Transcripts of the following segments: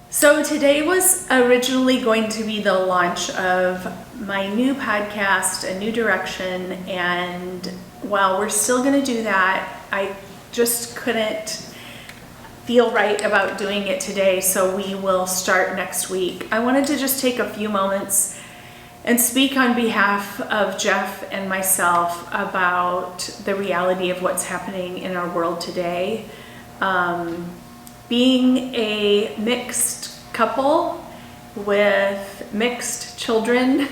So today was originally going to be the launch of my new podcast, A New Direction, and while we're still going to do that, I just couldn't feel right about doing it today, so we will start next week. I wanted to just take a few moments and speak on behalf of Jeff and myself about the reality of what's happening in our world today. Being a mixed couple with mixed children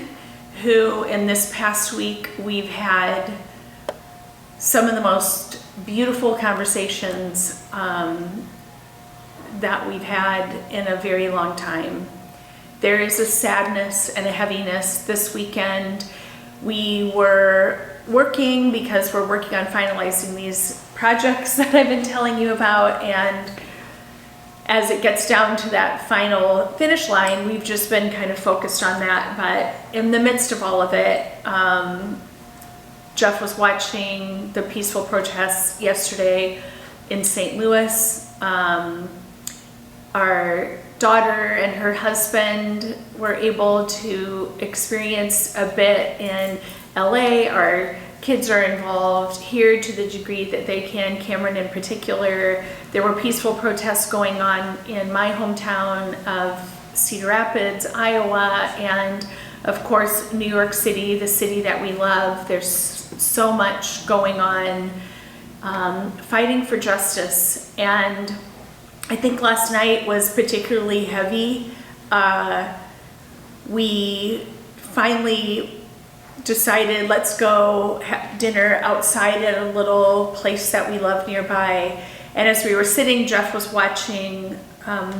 who in this past week we've had some of the most beautiful conversations that we've had in a very long time. There is a sadness and a heaviness. This weekend we were working because we're working on finalizing these projects that I've been telling you about, and as it gets down to that final finish line, we've just been kind of focused on that. But in the midst of all of it, Jeff was watching the peaceful protests yesterday in St. Louis. Our daughter and her husband were able to experience a bit in LA. Our kids are involved here to the degree that they can, Cameron in particular. There were peaceful protests going on in my hometown of Cedar Rapids, Iowa, and of course New York City, the city that we love. There's so much going on, fighting for justice. And I think last night was particularly heavy. We finally decided let's go have dinner outside at a little place that we love nearby. And as we were sitting, Jeff was watching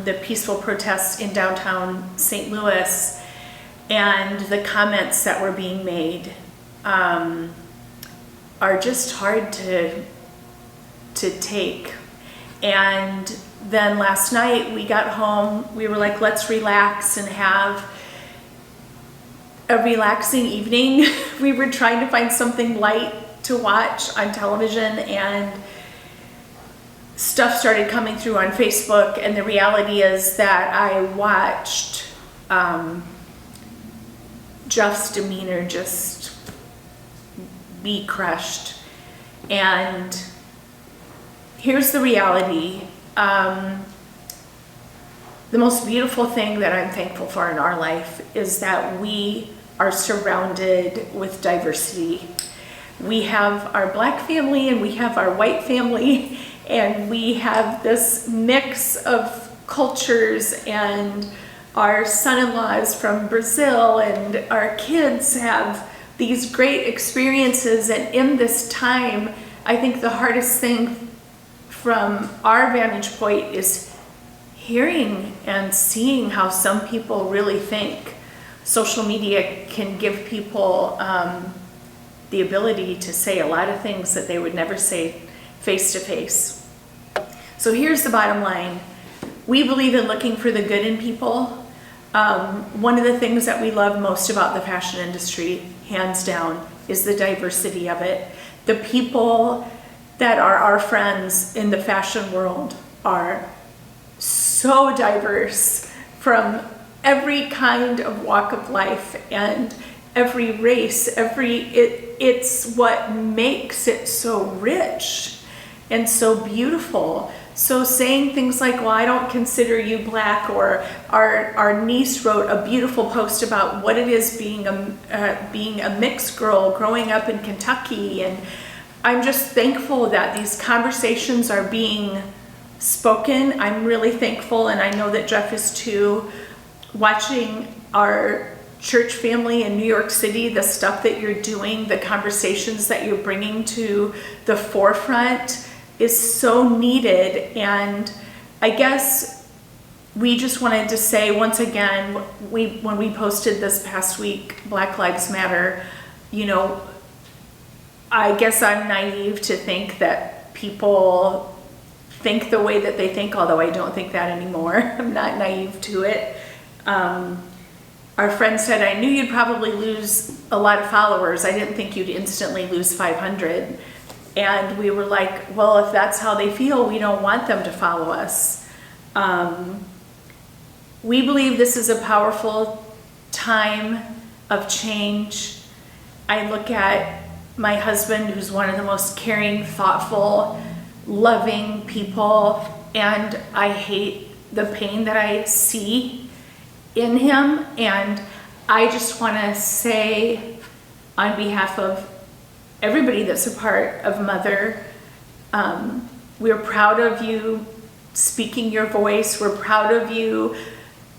the peaceful protests in downtown St. Louis, and the comments that were being made are just hard to take. And then last night we got home, we were like, let's relax and have a relaxing evening. We were trying to find something light to watch on television, and stuff started coming through on Facebook, and the reality is that I watched Jeff's demeanor just be crushed. And here's the reality. The most beautiful thing that I'm thankful for in our life is that we are surrounded with diversity. We have our black family and we have our white family, and we have this mix of cultures, and our son-in-law is from Brazil, and our kids have these great experiences. And in this time, I think the hardest thing from our vantage point is hearing and seeing how some people really think social media can give people the ability to say a lot of things that they would never say face to face. So here's the bottom line. We believe in looking for the good in people. One of the things that we love most about the fashion industry, hands down, is the diversity of it. The people that are our friends in the fashion world are so diverse, from every kind of walk of life and every race, it's what makes it so rich and so beautiful. So saying things like, well, I don't consider you black, or our niece wrote a beautiful post about what it is being a mixed girl growing up in Kentucky. And I'm just thankful that these conversations are being spoken. I'm really thankful, and I know that Jeff is too, watching our church family in New York City, the stuff that you're doing, the conversations that you're bringing to the forefront is so needed. And I guess we just wanted to say once again, when we posted this past week, Black Lives Matter, I guess I'm naive to think that people think the way that they think, although I don't think that anymore. I'm not naive to it. Our friend said, I knew you'd probably lose a lot of followers. I didn't think you'd instantly lose 500. And we were like, well, if that's how they feel, we don't want them to follow us. We believe this is a powerful time of change. I look at my husband, who's one of the most caring, thoughtful, loving people, and I hate the pain that I see in him. And I just want to say, on behalf of everybody that's a part of Mother, we're proud of you speaking your voice. We're proud of you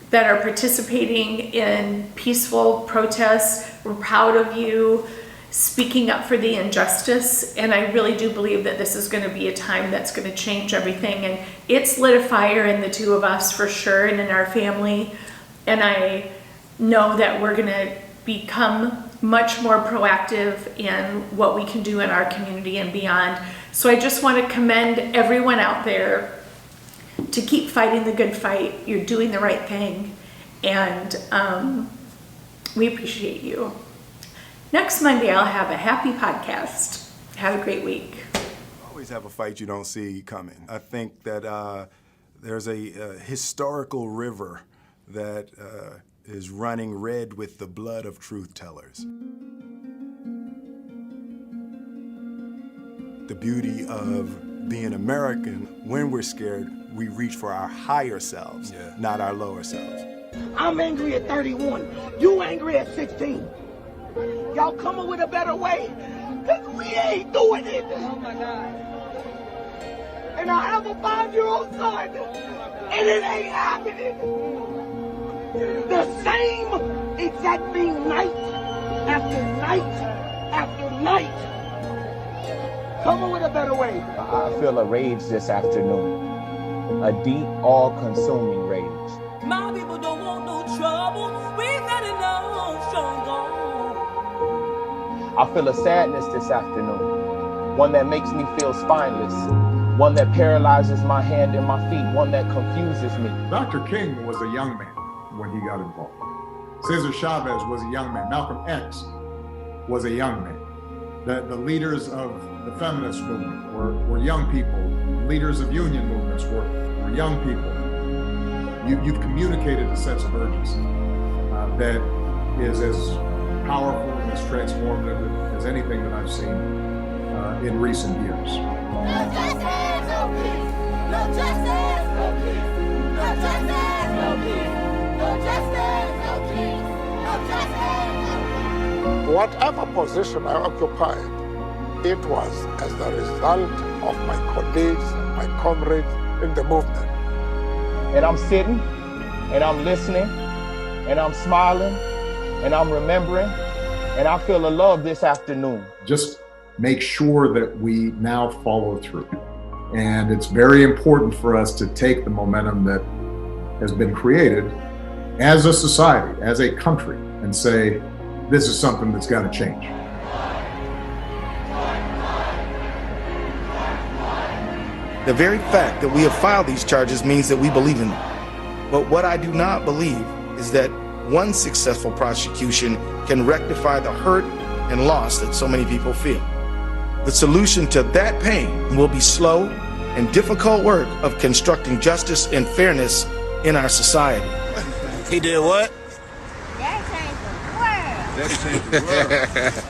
that are participating in peaceful protests. We're proud of you speaking up for the injustice. And I really do believe that this is going to be a time that's going to change everything. And it's lit a fire in the two of us for sure, and in our family. And I know that we're going to become much more proactive in what we can do in our community and beyond. So I just want to commend everyone out there to keep fighting the good fight. You're doing the right thing, and we appreciate you. Next Monday, I'll have a happy podcast. Have a great week. Always have a fight you don't see coming. I think that there's a historical river that is running red with the blood of truth tellers. The beauty of being American, when we're scared, we reach for our higher selves, not our lower selves. I'm angry at 31. You angry at 16. Y'all come up with a better way, because we ain't doing it. Oh my God. And I have a 5-year-old son, and it ain't happening. The same exact thing night after night after night. Come up with a better way. I feel a rage this afternoon. A deep, all-consuming rage. My people don't want no trouble. We've had enough strong gone. I feel a sadness this afternoon. One that makes me feel spineless. One that paralyzes my hand and my feet. One that confuses me. Dr. King was a young man when he got involved. Cesar Chavez was a young man. Malcolm X was a young man. The leaders of the feminist movement were young people. Leaders of union movements were young people. You've communicated a sense of urgency that is as powerful and as transformative as anything that I've seen in recent years. No justice, no peace. No justice, no peace. No justice, no peace. No justice, no peace. No justice, no peace. Whatever position I occupied, it was as the result of my colleagues and my comrades in the movement. And I'm sitting, and I'm listening, and I'm smiling, and I'm remembering, and I feel a love this afternoon. Just make sure that we now follow through. And it's very important for us to take the momentum that has been created as a society, as a country, and say, this is something that's got to change. The very fact that we have filed these charges means that we believe in them. But what I do not believe is that one successful prosecution can rectify the hurt and loss that so many people feel. The solution to that pain will be slow and difficult work of constructing justice and fairness in our society. He did what? That changed the world. That changed the world.